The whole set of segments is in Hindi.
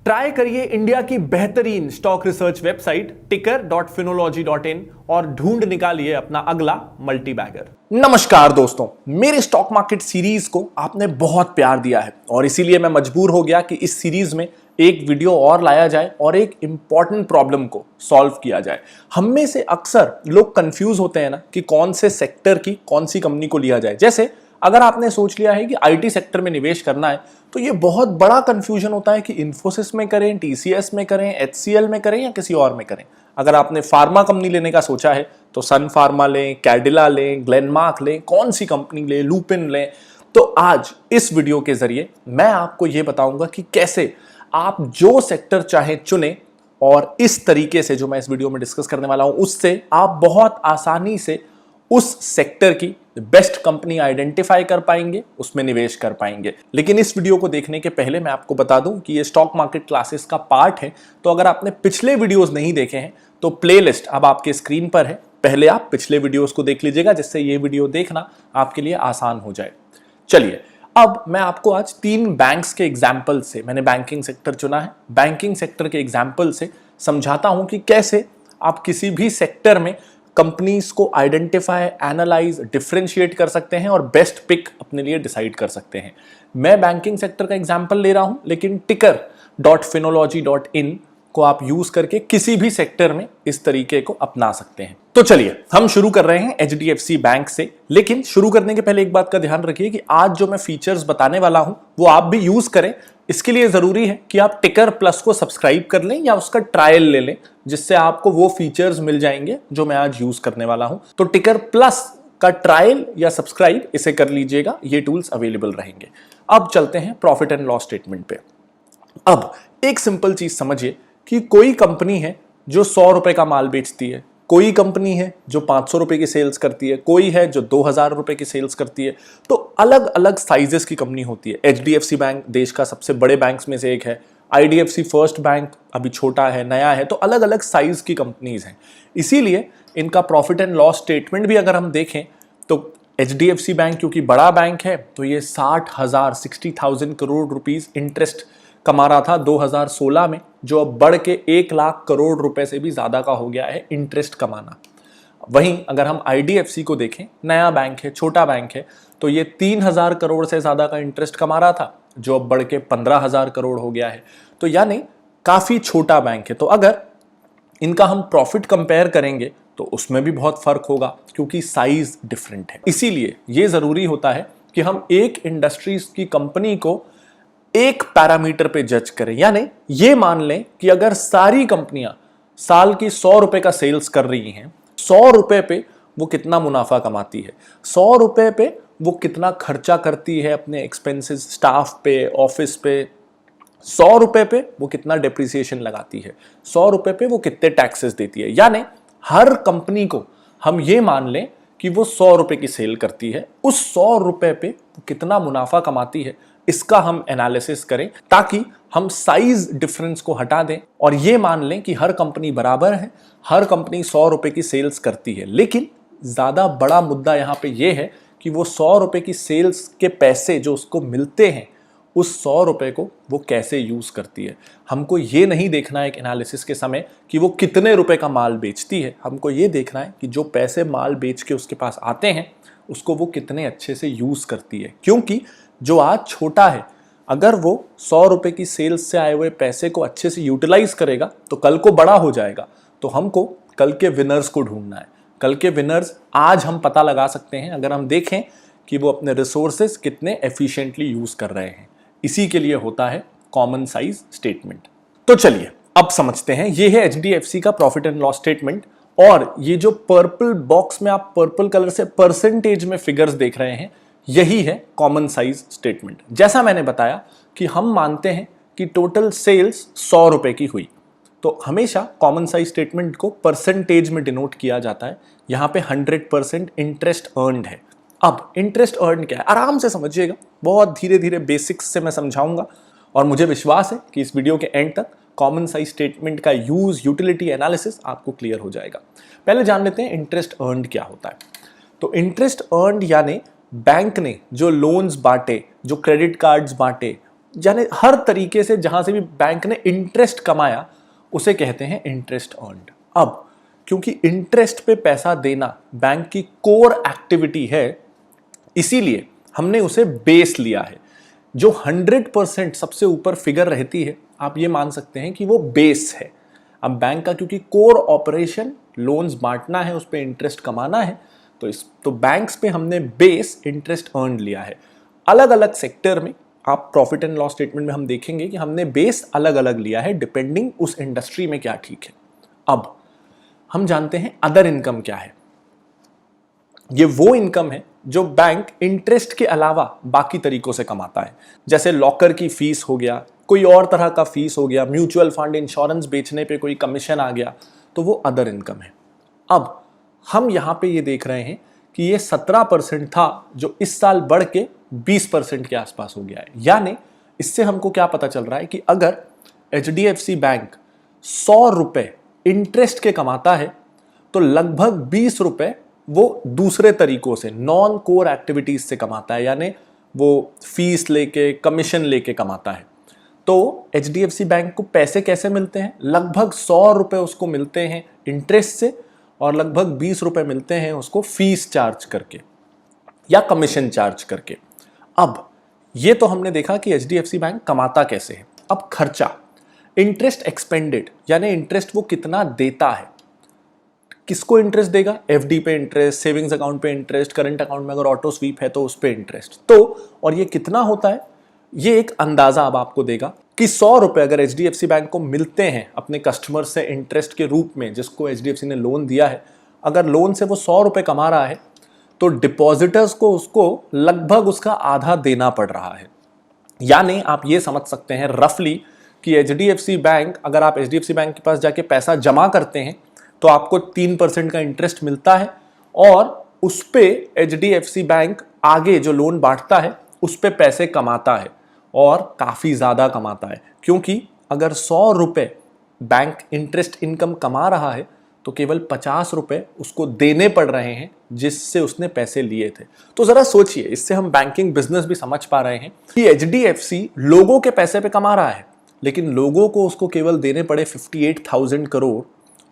ट्राई करिए इंडिया की बेहतरीन स्टॉक रिसर्च वेबसाइट ticker.finology.in और ढूंढ निकालिए अपना अगला मल्टी बैगर। नमस्कार दोस्तों, मेरे स्टॉक मार्केट सीरीज को आपने बहुत प्यार दिया है और इसीलिए मैं मजबूर हो गया कि इस सीरीज में एक वीडियो और लाया जाए और एक इंपॉर्टेंट प्रॉब्लम को सॉल्व किया जाए। हम में से अक्सर लोग कंफ्यूज होते हैं ना कि कौन से सेक्टर की कौन सी कंपनी को लिया जाए। जैसे अगर आपने सोच लिया है कि आईटी सेक्टर में निवेश करना है तो ये बहुत बड़ा कंफ्यूजन होता है कि इन्फोसिस में करें, टीसीएस में करें, एचसीएल में करें या किसी और में करें। अगर आपने फार्मा कंपनी लेने का सोचा है तो सन फार्मा लें, कैडिला लें, ग्लेनमार्क लें, कौन सी कंपनी लें, लुपिन लें। तो आज इस वीडियो के जरिए मैं आपको यह बताऊंगा कि कैसे आप जो सेक्टर चाहे चुने और इस तरीके से जो मैं इस वीडियो में डिस्कस करने वाला हूं उससे आप बहुत आसानी से उस सेक्टर की बेस्ट कंपनी आइडेंटिफाई कर पाएंगे, उसमें निवेश कर पाएंगे। लेकिन इस वीडियो को देखने के पहले मैं आपको बता दूं कि ये स्टॉक मार्केट क्लासेस का पार्ट है, तो अगर आपने पिछले वीडियोस नहीं देखे हैं तो प्लेलिस्ट अब आपके स्क्रीन पर है, पहले आप पिछले वीडियोस को देख लीजिएगा जिससे ये वीडियो देखना आपके लिए आसान हो जाए। चलिए, अब मैं आपको आज 3 बैंक्स के एग्जाम्पल से, मैंने बैंकिंग सेक्टर चुना है, बैंकिंग सेक्टर के एग्जाम्पल से समझाता हूं कि कैसे आप किसी भी सेक्टर में कंपनीज को आइडेंटिफाई, एनालाइज, डिफरेंशिएट कर सकते हैं और बेस्ट पिक अपने लिए डिसाइड कर सकते हैं। मैं बैंकिंग सेक्टर का एग्जांपल ले रहा हूं, लेकिन ticker.finology.in को आप यूज करके किसी भी सेक्टर में इस तरीके को अपना सकते हैं। तो चलिए हम शुरू कर रहे हैं एचडीएफसी बैंक से। लेकिन शुरू करने के पहले एक बात का ध्यान रखिए कि आज जो मैं फीचर्स बताने वाला हूं वो आप भी यूज करें। इसके लिए जरूरी है कि आप टिकर प्लस को सब्सक्राइब कर लें या उसका ट्रायल ले लें, जिससे आपको वो फीचर्स मिल जाएंगे जो मैं आज यूज करने वाला हूं। तो टिकर प्लस का ट्रायल या सब्सक्राइब इसे कर लीजिएगा, ये टूल्स अवेलेबल रहेंगे। अब चलते हैं प्रॉफिट एंड लॉस स्टेटमेंट पे। अब एक सिंपल चीज समझिए कि कोई कंपनी है जो 100 रुपए का माल बेचती है, कोई कंपनी है जो 500 रुपए की सेल्स करती है, कोई है जो 2000 रुपए की सेल्स करती है। तो अलग अलग साइजेस की कंपनी होती है। एचडीएफसी बैंक देश का सबसे बड़े बैंक्स में से एक है, आईडीएफसी फर्स्ट बैंक अभी छोटा है, नया है, तो अलग अलग साइज की कंपनीज हैं। इसीलिए इनका प्रॉफिट एंड लॉस स्टेटमेंट भी अगर हम देखें तो एचडीएफसी बैंक क्योंकि बड़ा बैंक है तो ये 60,000 करोड़ रुपीस इंटरेस्ट कमा रहा था 2016 में, जो अब बढ़ के 1 लाख करोड़ रुपए से भी ज्यादा का हो गया है इंटरेस्ट कमाना। वहीं अगर हम आईडीएफसी को देखें, नया बैंक है, छोटा बैंक है, तो ये 3,000 करोड़ से ज्यादा का इंटरेस्ट कमा रहा था, जो अब बढ़ के 15,000 करोड़ हो गया है। तो यानी काफी छोटा बैंक है। तो अगर इनका हम प्रॉफिट कंपेयर करेंगे तो उसमें भी बहुत फर्क होगा क्योंकि साइज डिफरेंट है। इसीलिए यह जरूरी होता है कि हम एक इंडस्ट्रीज की कंपनी को एक पैरामीटर पे जज करें। यानी ये मान लें कि अगर सारी कंपनियां साल की 100 रुपए का सेल्स कर रही हैं, 100 रुपए पे वो कितना मुनाफा कमाती है, 100 रुपए पे वो कितना खर्चा करती है अपने एक्सपेंसेस, स्टाफ पे, ऑफिस पे, 100 रुपए पे वो कितना डेप्रिसिएशन लगाती है, 100 रुपए पे वो कितने टैक्सेस देती है। यानी हर कंपनी को हम ये मान लें कि वो 100 रुपए की सेल करती है, उस 100 रुपए पे वो कितना मुनाफा कमाती है, इसका हम एनालिसिस करें ताकि हम साइज डिफरेंस को हटा दें और ये मान लें कि हर कंपनी बराबर है, हर कंपनी 100 रुपए की सेल्स करती है। लेकिन ज्यादा बड़ा मुद्दा यहां पे ये है कि वो 100 रुपए की सेल्स के पैसे जो उसको मिलते हैं, उस 100 रुपए को वो कैसे यूज करती है। हमको ये नहीं देखना है एक एनालिसिस के समय कि वो कितने रुपए का माल बेचती है, हमको ये देखना है कि जो पैसे माल बेच के उसके पास आते हैं उसको वो कितने अच्छे से यूज करती है। क्योंकि जो आज छोटा है, अगर वो 100 रुपए की सेल्स से आए हुए पैसे को अच्छे से यूटिलाइज करेगा तो कल को बड़ा हो जाएगा। तो हमको कल के विनर्स को ढूंढना है। कल के विनर्स आज हम पता लगा सकते हैं अगर हम देखें कि वो अपने रिसोर्सेज कितने एफिशिएंटली यूज कर रहे हैं। इसी के लिए होता है कॉमन साइज स्टेटमेंट। तो चलिए अब समझते हैं, ये है एचडीएफसी का प्रॉफिट एंड लॉस स्टेटमेंट। और ये जो पर्पल बॉक्स में आप पर्पल कलर से परसेंटेज में फिगर्स देख रहे हैं, यही है कॉमन साइज स्टेटमेंट। जैसा मैंने बताया कि हम मानते हैं कि टोटल सेल्स 100 रुपए की हुई, तो हमेशा कॉमन साइज स्टेटमेंट को परसेंटेज में डिनोट किया जाता है। यहां पे 100% इंटरेस्ट अर्न्ड है। अब इंटरेस्ट अर्न क्या है आराम से समझिएगा, बहुत धीरे धीरे बेसिक्स से मैं समझाऊंगा और मुझे विश्वास है कि इस वीडियो के एंड तक कॉमन साइज स्टेटमेंट का यूज, यूटिलिटी, एनालिसिस आपको क्लियर हो जाएगा। पहले जान लेते हैं इंटरेस्ट अर्न्ड क्या होता है। तो इंटरेस्ट अर्न्ड यानी बैंक ने जो लोन्स बांटे, जो क्रेडिट कार्ड्स बांटे, यानी हर तरीके से जहां से भी बैंक ने इंटरेस्ट कमाया उसे कहते हैं इंटरेस्ट अर्न्ड। अब क्योंकि इंटरेस्ट पे पैसा देना बैंक की कोर एक्टिविटी है, इसीलिए हमने उसे बेस लिया है। जो 100% सबसे ऊपर फिगर रहती है, आप ये मान सकते हैं कि वो बेस है। अब बैंक का क्योंकि कोर ऑपरेशन लोन्स बांटना है, उस पर इंटरेस्ट कमाना है, तो बैंक्स पे हमने बेस इंटरेस्ट अर्न लिया है। अलग अलग सेक्टर में आप प्रॉफिट एंड लॉस स्टेटमेंट में हम देखेंगे कि हमने बेस अलग अलग लिया है डिपेंडिंग उस इंडस्ट्री में क्या ठीक है। अब हम जानते हैं अदर इनकम क्या है। ये वो इनकम है जो बैंक इंटरेस्ट के अलावा बाकी तरीकों से कमाता है, जैसे लॉकर की फीस हो गया, कोई और तरह का फीस हो गया, म्यूचुअल फंड इंश्योरेंस बेचने पे कोई कमीशन आ गया, तो वो अदर इनकम है। अब हम यहां पे ये देख रहे हैं कि ये 17% था जो इस साल बढ़ के 20% के आसपास हो गया है। यानी इससे हमको क्या पता चल रहा है कि अगर HDFC बैंक 100 रुपए इंटरेस्ट के कमाता है तो लगभग 20 रुपए वो दूसरे तरीकों से नॉन कोर एक्टिविटीज से कमाता है, यानी वो फीस लेके कमीशन लेके कमाता है। तो HDFC बैंक को पैसे कैसे मिलते हैं? लगभग 100 रुपए उसको मिलते हैं इंटरेस्ट से और लगभग 20 रुपए मिलते हैं उसको फीस चार्ज करके या कमीशन चार्ज करके। अब ये तो हमने देखा कि HDFC बैंक कमाता कैसे है। अब खर्चा, इंटरेस्ट एक्सपेंडेड, यानी इंटरेस्ट वो कितना देता है। किसको इंटरेस्ट देगा? FD पे इंटरेस्ट, सेविंग्स अकाउंट पे इंटरेस्ट, करंट अकाउंट में अगर ऑटो स्वीप है तो उस पे इंटरेस्ट। तो और ये कितना होता है, ये एक अंदाजा अब आपको देगा कि 100 रुपए अगर HDFC बैंक को मिलते हैं अपने कस्टमर से इंटरेस्ट के रूप में, जिसको HDFC ने लोन दिया है, अगर लोन से वो 100 रुपए कमा रहा है तो डिपॉजिटर्स को उसको लगभग उसका आधा देना पड़ रहा है। यानी आप ये समझ सकते हैं रफली कि HDFC बैंक, अगर आप HDFC बैंक के पास जाके पैसा जमा करते हैं तो आपको 3% का इंटरेस्ट मिलता है और उस पे HDFC बैंक आगे जो लोन बांटता है उस पे पैसे कमाता है और काफी ज्यादा कमाता है, क्योंकि अगर 100 रुपए बैंक इंटरेस्ट इनकम कमा रहा है तो केवल 50 रुपए उसको देने पड़ रहे हैं जिससे उसने पैसे लिए थे। तो जरा सोचिए, इससे हम बैंकिंग बिजनेस भी समझ पा रहे हैं कि HDFC लोगों के पैसे पे कमा रहा है, लेकिन लोगों को उसको केवल देने पड़े 58,000 करोड़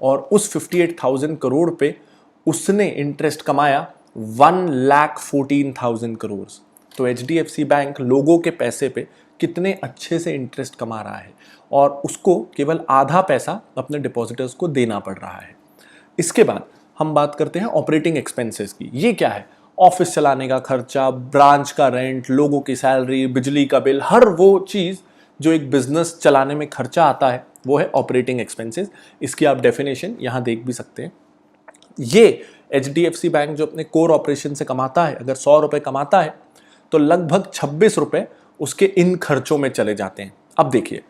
और उस 58,000 करोड़ पे उसने इंटरेस्ट कमाया 1,14,000 करोड़। तो HDFC बैंक लोगों के पैसे पे कितने अच्छे से इंटरेस्ट कमा रहा है और उसको केवल आधा पैसा अपने डिपॉजिटर्स को देना पड़ रहा है। इसके बाद हम बात करते हैं ऑपरेटिंग एक्सपेंसेस की। ये क्या है? ऑफिस चलाने का खर्चा, ब्रांच का रेंट, लोगों की सैलरी, बिजली का बिल, हर वो चीज़ जो एक बिजनेस चलाने में खर्चा आता है वो है ऑपरेटिंग एक्सपेंसेस। इसकी आप डेफिनेशन यहाँ देख भी सकते हैं। ये HDFC बैंक जो अपने कोर ऑपरेशन से कमाता है, अगर 100 रुपए कमाता है तो लगभग 26 रुपए उसके इन खर्चों में चले जाते हैं। अब देखिए,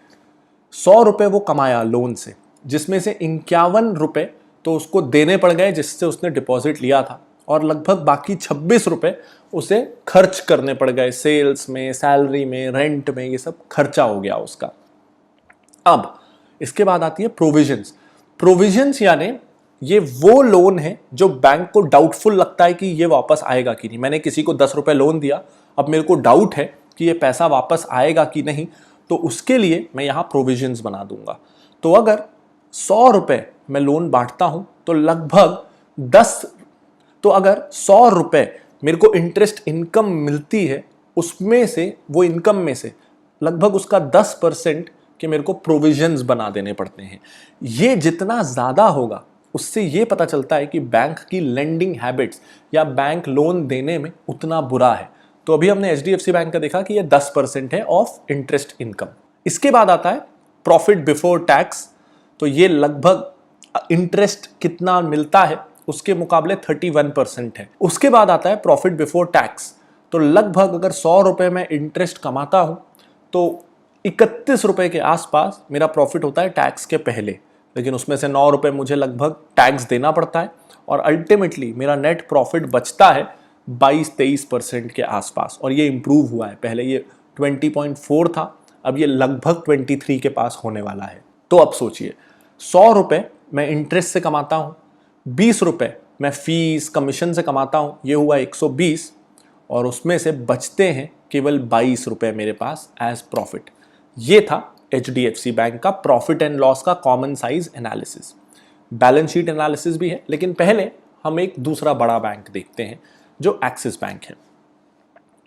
100 रुपए वो कमाया लोन से, जिसमें से 51 रुपए तो उसको देने पड़ गए जिससे उसने डिपॉजिट लिया था और लगभग बाकी 26 रुपए उसे खर्च करने पड़ गए, सेल्स में, सैलरी में, रेंट में, ये सब खर्चा हो गया उसका। अब इसके बाद आती है प्रोविजंस। प्रोविजंस यानी ये वो लोन है जो बैंक को डाउटफुल लगता है कि ये वापस आएगा कि नहीं। मैंने किसी को 10 रुपए लोन दिया, अब मेरे को डाउट है कि ये पैसा वापस आएगा कि नहीं, तो उसके लिए मैं यहां प्रोविजंस बना दूंगा। तो अगर 100 रुपए मैं लोन बांटता हूं तो लगभग 100 रुपए मेरे को इंटरेस्ट इनकम मिलती है, उसमें से, वो इनकम में से लगभग उसका 10% के मेरे को प्रोविजंस बना देने पड़ते हैं। ये जितना ज्यादा होगा उससे ये पता चलता है कि बैंक की लेंडिंग हैबिट्स या बैंक लोन देने में उतना बुरा है। तो अभी हमने HDFC बैंक का देखा कि ये 10% है ऑफ इंटरेस्ट इनकम। इसके बाद आता है प्रॉफिट बिफोर टैक्स। तो ये लगभग इंटरेस्ट कितना मिलता है उसके मुकाबले 31% है। उसके बाद आता है प्रॉफिट बिफोर टैक्स। तो लगभग अगर 100 रुपए में इंटरेस्ट कमाता हूं तो 31 रुपए के आसपास मेरा प्रॉफिट होता है टैक्स के पहले, लेकिन उसमें से 9 रुपए मुझे लगभग टैक्स देना पड़ता है और अल्टीमेटली मेरा नेट प्रॉफिट बचता है 22-23% के आसपास। और ये इंप्रूव हुआ है, पहले ये 20.4 था, अब ये लगभग 23 के पास होने वाला है। तो अब सोचिए, 100 रुपए मैं इंटरेस्ट से कमाता हूं, 20 रुपए मैं फीस कमीशन से कमाता हूं, ये हुआ 120 और उसमें से बचते हैं केवल 22 रुपए मेरे पास एज प्रॉफिट। ये था HDFC बैंक का प्रॉफिट एंड लॉस का common size analysis. Balance sheet analysis भी है, लेकिन पहले हम एक दूसरा बड़ा बैंक देखते हैं जो एक्सिस बैंक है।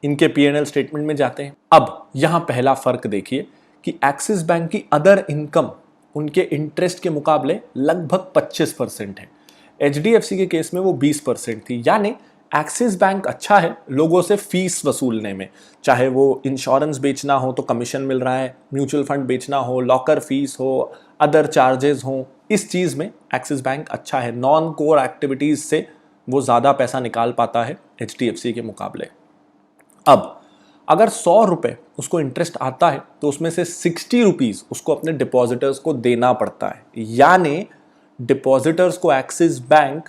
इनके P&L स्टेटमेंट में जाते हैं। अब यहां पहला फर्क देखिए कि एक्सिस बैंक की अदर इनकम उनके इंटरेस्ट के मुकाबले लगभग 25% है। HDFC के केस में वो 20% थी। यानी एक्सिस बैंक अच्छा है लोगों से फीस वसूलने में, चाहे वो इंश्योरेंस बेचना हो तो कमीशन मिल रहा है, म्यूचुअल फंड बेचना हो, लॉकर फीस हो, अदर चार्जेस हो, इस चीज में एक्सिस बैंक अच्छा है। नॉन कोर एक्टिविटीज से वो ज्यादा पैसा निकाल पाता है HDFC के मुकाबले। अब अगर 100 रुपए उसको इंटरेस्ट आता है तो उसमें से 60 रुपीज उसको अपने डिपॉजिटर्स को देना पड़ता है। यानी डिपॉजिटर्स को एक्सिस बैंक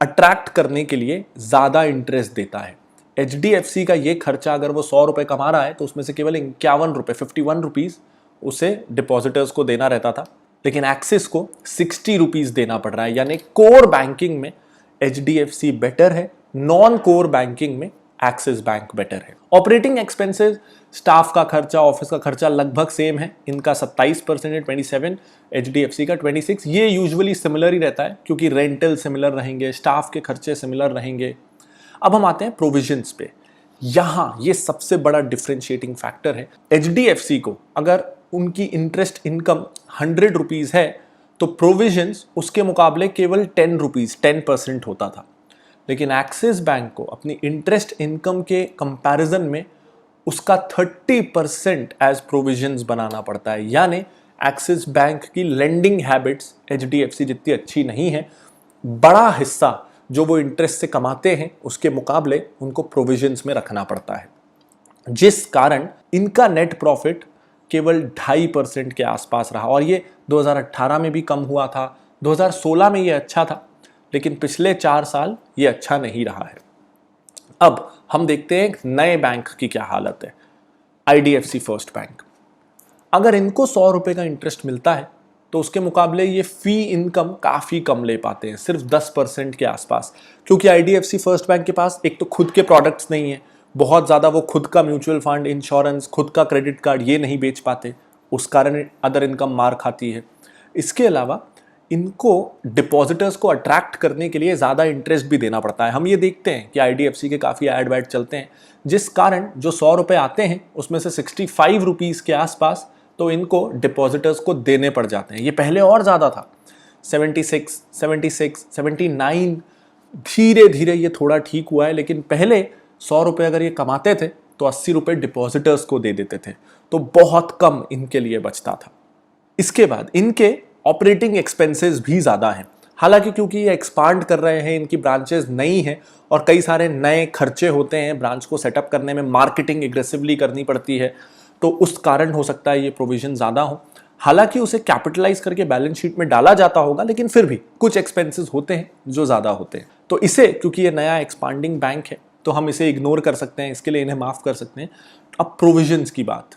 अट्रैक्ट करने के लिए ज्यादा इंटरेस्ट देता है। HDFC का ये खर्चा अगर वो 100 रुपए कमा रहा है तो उसमें से केवल 51 रुपए 51 रुपीज उसे डिपॉजिटर्स को देना रहता था, लेकिन एक्सिस को 60 रुपीज देना पड़ रहा है। यानी कोर बैंकिंग में HDFC बेटर है, नॉन कोर बैंकिंग में एक्सिस बैंक बेटर है। ऑपरेटिंग एक्सपेंसेस, स्टाफ का खर्चा, ऑफिस का खर्चा लगभग सेम है। इनका 27% है 27, HDFC का 26। ये यूजुअली सिमिलर ही रहता है क्योंकि रेंटल सिमिलर रहेंगे, स्टाफ के खर्चे सिमिलर रहेंगे। अब हम आते हैं प्रोविजंस पे। यहां ये सबसे बड़ा डिफरेंशिएटिंग फैक्टर है। HDFC को अगर उनकी इंटरेस्ट इनकम 100 रुपीज है तो प्रोविजंस उसके मुकाबले केवल 10 रुपीज 10% होता था। लेकिन एक्सिस बैंक को अपनी इंटरेस्ट इनकम के कंपैरिजन में उसका 30% एज प्रोविजंस बनाना पड़ता है। यानी एक्सिस बैंक की लेंडिंग हैबिट्स HDFC जितनी अच्छी नहीं है। बड़ा हिस्सा जो वो इंटरेस्ट से कमाते हैं उसके मुकाबले उनको प्रोविजंस में रखना पड़ता है, जिस कारण इनका नेट प्रॉफिट केवल 2.5% के आसपास रहा। और ये 2018 में भी कम हुआ था, 2016 में ये अच्छा था, लेकिन पिछले 4 साल ये अच्छा नहीं रहा है। अब हम देखते हैं नए बैंक की क्या हालत है। IDFC फर्स्ट बैंक, अगर इनको 100 रुपए का इंटरेस्ट मिलता है तो उसके मुकाबले ये फी इनकम काफी कम ले पाते हैं, सिर्फ 10% के आसपास। क्योंकि IDFC फर्स्ट बैंक के पास एक तो खुद के प्रोडक्ट्स नहीं है, बहुत ज्यादा वो खुद का म्यूचुअल फंड, इंश्योरेंस, खुद का क्रेडिट कार्ड ये नहीं बेच पाते, उस कारण अदर इनकम मार खाती है। इसके अलावा इनको डिपॉजिटर्स को अट्रैक्ट करने के लिए ज़्यादा इंटरेस्ट भी देना पड़ता है। हम ये देखते हैं कि IDFC के काफ़ी ऐड वैड चलते हैं, जिस कारण जो 100 रुपए आते हैं उसमें से 65 रुपीज़ के आसपास तो इनको डिपॉजिटर्स को देने पड़ जाते हैं। ये पहले और ज़्यादा था, 76, 79। धीरे धीरे ये थोड़ा ठीक हुआ है, लेकिन पहले 100 रुपये अगर ये कमाते थे तो 80 रुपये डिपॉजिटर्स को दे देते थे, तो बहुत कम इनके लिए बचता था। इसके बाद इनके ऑपरेटिंग एक्सपेंसेस भी ज़्यादा हैं। हालांकि क्योंकि ये एक्सपांड कर रहे हैं, इनकी ब्रांचेस नई हैं और कई सारे नए खर्चे होते हैं ब्रांच को सेटअप करने में, मार्केटिंग एग्रेसिवली करनी पड़ती है, तो उस कारण हो सकता है ये प्रोविजन ज़्यादा हो। हालांकि उसे कैपिटलाइज करके बैलेंस शीट में डाला जाता होगा, लेकिन फिर भी कुछ एक्सपेंसेस होते हैं जो ज़्यादा होते हैं। तो इसे, क्योंकि ये नया एक्सपांडिंग बैंक है, तो हम इसे इग्नोर कर सकते हैं, इसके लिए इन्हें माफ़ कर सकते हैं। अब प्रोविजंस की बात,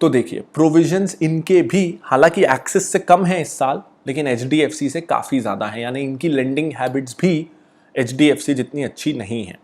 तो देखिए प्रोविजंस इनके भी हालांकि एक्सिस से कम है इस साल, लेकिन HDFC से काफ़ी ज़्यादा है। यानी इनकी लेंडिंग हैबिट्स भी HDFC जितनी अच्छी नहीं है।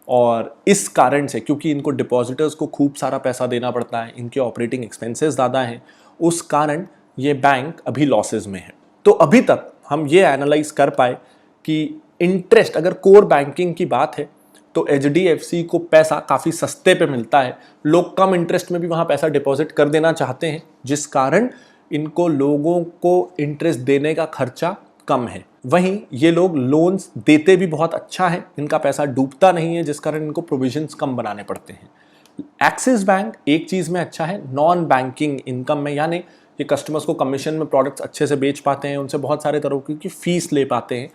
और इस कारण से, क्योंकि इनको डिपॉजिटर्स को खूब सारा पैसा देना पड़ता है, इनके ऑपरेटिंग एक्सपेंसेस ज़्यादा हैं, उस कारण ये बैंक अभी लॉसेज में है। तो अभी तक हम ये एनालाइज कर पाए कि इंटरेस्ट, अगर कोर बैंकिंग की बात है तो HDFC को पैसा काफ़ी सस्ते पे मिलता है। लोग कम इंटरेस्ट में भी वहाँ पैसा डिपॉजिट कर देना चाहते हैं, जिस कारण इनको लोगों को इंटरेस्ट देने का खर्चा कम है। वहीं ये लोग लोन्स देते भी बहुत अच्छा है, इनका पैसा डूबता नहीं है, जिस कारण इनको प्रोविजंस कम बनाने पड़ते हैं। एक्सिस बैंक एक चीज़ में अच्छा है, नॉन बैंकिंग इनकम में, यानी ये कस्टमर्स को कमीशन में प्रोडक्ट्स अच्छे से बेच पाते हैं, उनसे बहुत सारे तरह की फीस ले पाते हैं,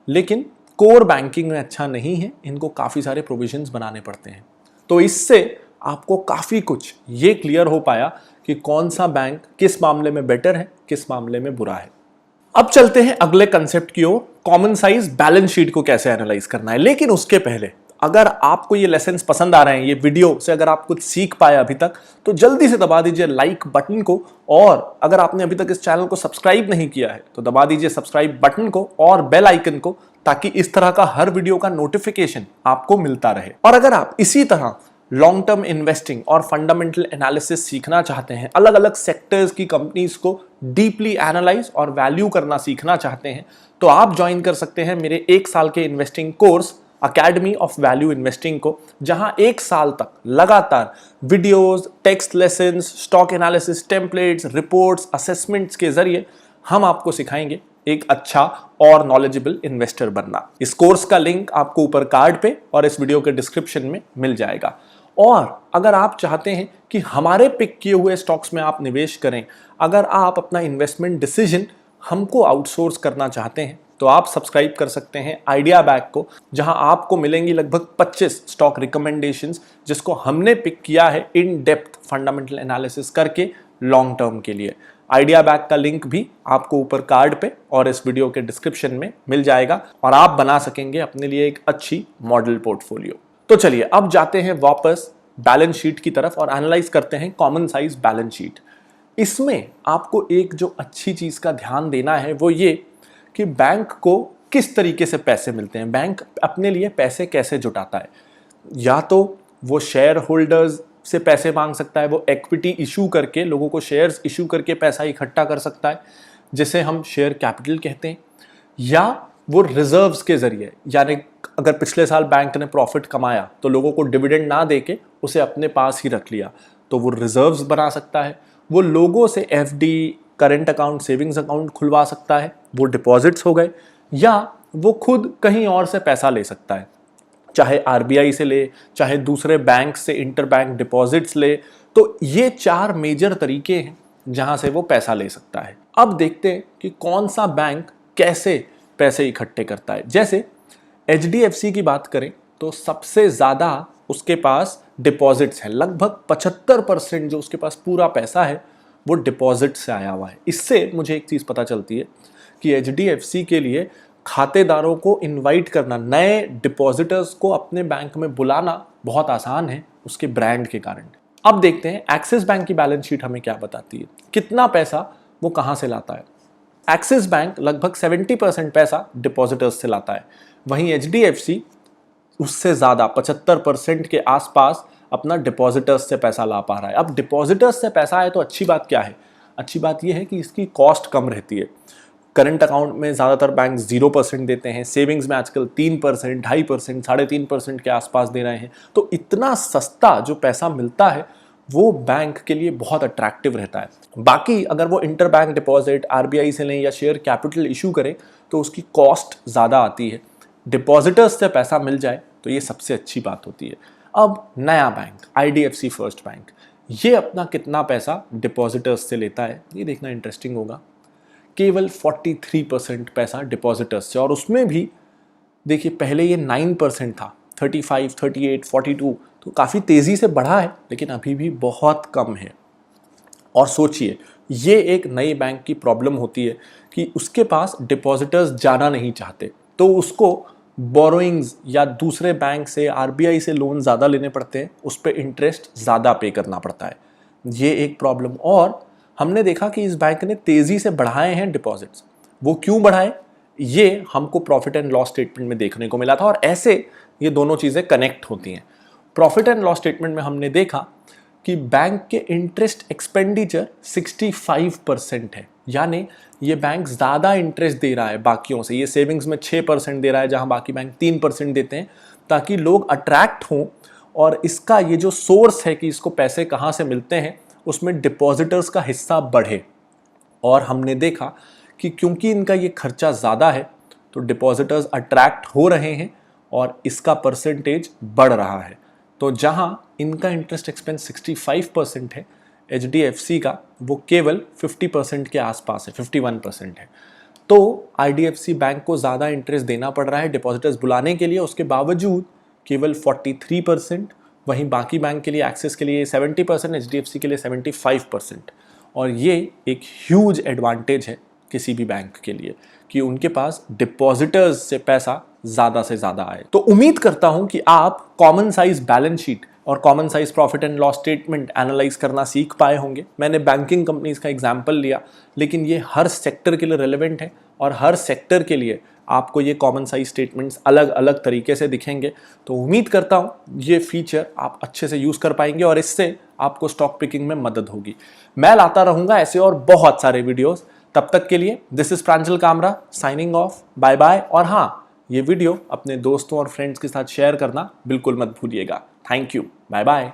लेकिन कोर बैंकिंग में अच्छा नहीं है, इनको काफ़ी सारे प्रोविजंस बनाने पड़ते हैं। तो इससे आपको काफ़ी कुछ ये क्लियर हो पाया कि कौन सा बैंक किस मामले में बेटर है, किस मामले में बुरा है। अब चलते हैं अगले कंसेप्ट की ओर, कॉमन साइज बैलेंस शीट को कैसे एनालाइज करना है। लेकिन उसके पहले, अगर आपको ये लेसन्स पसंद आ रहे हैं, ये वीडियो से अगर आप कुछ सीख पाए अभी तक, तो जल्दी से दबा दीजिए लाइक बटन को, और अगर आपने अभी तक इस चैनल को सब्सक्राइब नहीं किया है तो दबा दीजिए सब्सक्राइब बटन को और बेल आइकन को, ताकि इस तरह का हर वीडियो का नोटिफिकेशन आपको मिलता रहे। और अगर आप इसी तरह लॉन्ग टर्म इन्वेस्टिंग और फंडामेंटल एनालिसिस सीखना चाहते हैं, अलग अलग सेक्टर्स की कंपनीज को डीपली एनालाइज और वैल्यू करना सीखना चाहते हैं, तो आप ज्वाइन कर सकते हैं मेरे 1 साल के investing course academy of value investing को, जहां 1 साल तक लगातार videos, text lessons, stock analysis templates, reports, assessments के जरिए हम आपको सिखाएंगे एक अच्छा और नॉलेजेबल इन्वेस्टर बनना। इस कोर्स का लिंक आपको ऊपर कार्ड पे और इस वीडियो के डिस्क्रिप्शन में मिल जाएगा। और अगर आप चाहते हैं कि हमारे पिक किए हुए स्टॉक्स में आप निवेश करें, अगर आप अपना इन्वेस्टमेंट डिसीजन हमको आउटसोर्स करना चाहते हैं, तो आप सब्सक्राइब कर सकते हैं आइडिया बैग को, जहां आपको मिलेंगी लगभग 25 स्टॉक रिकमेंडेशंस जिसको हमने पिक किया है इन डेप्थ फंडामेंटल एनालिसिस करके लॉन्ग टर्म के लिए। आइडिया बैग का लिंक भी आपको ऊपर कार्ड पे और इस वीडियो के डिस्क्रिप्शन में मिल जाएगा और आप बना सकेंगे अपने लिए एक अच्छी मॉडल पोर्टफोलियो। तो चलिए अब जाते हैं वापस बैलेंस शीट की तरफ और एनालाइज करते हैं कॉमन साइज बैलेंस शीट। इसमें आपको एक जो अच्छी चीज का ध्यान देना है वो ये कि बैंक को किस तरीके से पैसे मिलते हैं, बैंक अपने लिए पैसे कैसे जुटाता है। या तो वो शेयर होल्डर्स से पैसे मांग सकता है, वो इक्विटी इशू करके लोगों को शेयर्स इशू करके पैसा इकट्ठा कर सकता है जिसे हम शेयर कैपिटल कहते हैं, या वो रिजर्व्स के जरिए, यानी अगर पिछले साल बैंक ने प्रॉफिट कमाया तो लोगों को डिविडेंड ना देके उसे अपने पास ही रख लिया तो वो रिजर्व्स बना सकता है। वो लोगों से FD, current account, savings account खुलवा सकता है, वो डिपॉजिट्स हो गए, या वो खुद कहीं और से पैसा ले सकता है, चाहे आरबीआई से ले, चाहे दूसरे बैंक से इंटर बैंक डिपॉजिट्स ले। तो ये 4 मेजर तरीके हैं जहां से वो पैसा ले सकता है। अब देखते हैं कि कौन सा बैंक कैसे पैसे इकट्ठे करता है। जैसे एचडीएफसी की बात करें तो सबसे ज्यादा उसके पास डिपॉजिट्स हैं, लगभग 75% जो उसके पास पूरा पैसा है वो डिपॉजिट से आया हुआ है। इससे मुझे एक चीज पता चलती है कि एचडीएफसी के लिए खातेदारों को इनवाइट करना, नए डिपॉजिटर्स को अपने बैंक में बुलाना बहुत आसान है उसके ब्रांड के कारण। अब देखते हैं एक्सिस बैंक की बैलेंस शीट हमें क्या बताती है, कितना पैसा वो कहां से लाता है। एक्सिस बैंक लगभग 70% पैसा डिपॉजिटर्स से लाता है, वहीं एचडीएफसी उससे ज्यादा 75% के आसपास अपना डिपॉजिटर्स से पैसा ला पा रहा है। अब डिपॉजिटर्स से पैसा आए तो अच्छी बात क्या है, अच्छी बात यह है कि इसकी कॉस्ट कम रहती है। करंट अकाउंट में ज़्यादातर बैंक 0% देते हैं, सेविंग्स में आजकल 3%, 2.5%, 3.5% के आसपास दे रहे हैं। तो इतना सस्ता जो पैसा मिलता है वो बैंक के लिए बहुत अट्रैक्टिव रहता है। बाकी अगर वो इंटर बैंक डिपॉजिट आरबीआई से लें या शेयर कैपिटल इशू करें तो उसकी कॉस्ट ज़्यादा आती है। डिपॉजिटर्स से पैसा मिल जाए तो ये सबसे अच्छी बात होती है। अब नया बैंक आईडीएफसी फर्स्ट बैंक, ये अपना कितना पैसा डिपॉजिटर्स से लेता है ये देखना इंटरेस्टिंग होगा। केवल 43% पैसा डिपॉजिटर्स से, और उसमें भी देखिए पहले ये 9% था, 35, 38, 42, तो काफ़ी तेज़ी से बढ़ा है लेकिन अभी भी बहुत कम है। और सोचिए ये एक नई बैंक की प्रॉब्लम होती है कि उसके पास डिपॉजिटर्स जाना नहीं चाहते तो उसको बोरोइंग्स या दूसरे बैंक से, आरबीआई से लोन ज़्यादा लेने पड़ते हैं, उस पर इंटरेस्ट ज़्यादा पे करना पड़ता है। ये एक प्रॉब्लम। और हमने देखा कि इस बैंक ने तेज़ी से बढ़ाए हैं डिपॉजिट्स। वो क्यों बढ़ाए ये हमको प्रॉफिट एंड लॉस स्टेटमेंट में देखने को मिला था, और ऐसे ये दोनों चीज़ें कनेक्ट होती हैं। प्रॉफिट एंड लॉस स्टेटमेंट में हमने देखा कि बैंक के इंटरेस्ट एक्सपेंडिचर 65% है, यानी ये बैंक ज़्यादा इंटरेस्ट दे रहा है बाकियों से। ये सेविंग्स में 6% दे रहा है जहां बाकी बैंक 3% देते हैं, ताकि लोग अट्रैक्ट हों। और इसका ये जो सोर्स है कि इसको पैसे कहाँ से मिलते हैं उसमें डिपॉजिटर्स का हिस्सा बढ़े। और हमने देखा कि क्योंकि इनका ये खर्चा ज़्यादा है तो डिपॉजिटर्स अट्रैक्ट हो रहे हैं और इसका परसेंटेज बढ़ रहा है। तो जहां इनका इंटरेस्ट एक्सपेंस 65% है, एचडीएफसी का वो केवल 50% के आसपास है, 51% है। तो आईडीएफसी बैंक को ज़्यादा इंटरेस्ट देना पड़ रहा है डिपॉजिटर्स बुलाने के लिए, उसके बावजूद केवल 43%। वहीं बाकी बैंक के लिए, एक्सिस के लिए 70%, एचडीएफसी के लिए 75%। और ये एक ह्यूज एडवांटेज है किसी भी बैंक के लिए कि उनके पास डिपॉजिटर्स से पैसा ज़्यादा से ज़्यादा आए। तो उम्मीद करता हूं कि आप कॉमन साइज बैलेंस शीट और common size profit and loss statement analyse करना सीख पाए होंगे। मैंने बैंकिंग कंपनीज का एग्जाम्पल लिया, लेकिन ये हर सेक्टर के लिए रेलेवेंट है और हर सेक्टर के लिए आपको ये कॉमन साइज स्टेटमेंट्स अलग अलग तरीके से दिखेंगे। तो उम्मीद करता हूं ये फीचर आप अच्छे से यूज कर पाएंगे और इससे आपको स्टॉक पिकिंग में मदद होगी। मैं लाता रहूंगा ऐसे और बहुत सारे वीडियोस। तब तक के लिए this is Pranjal Kamra signing off, bye bye. और हाँ, ये वीडियो अपने दोस्तों और फ्रेंड्स के साथ शेयर करना बिल्कुल मत भूलिएगा। Thank you, bye bye.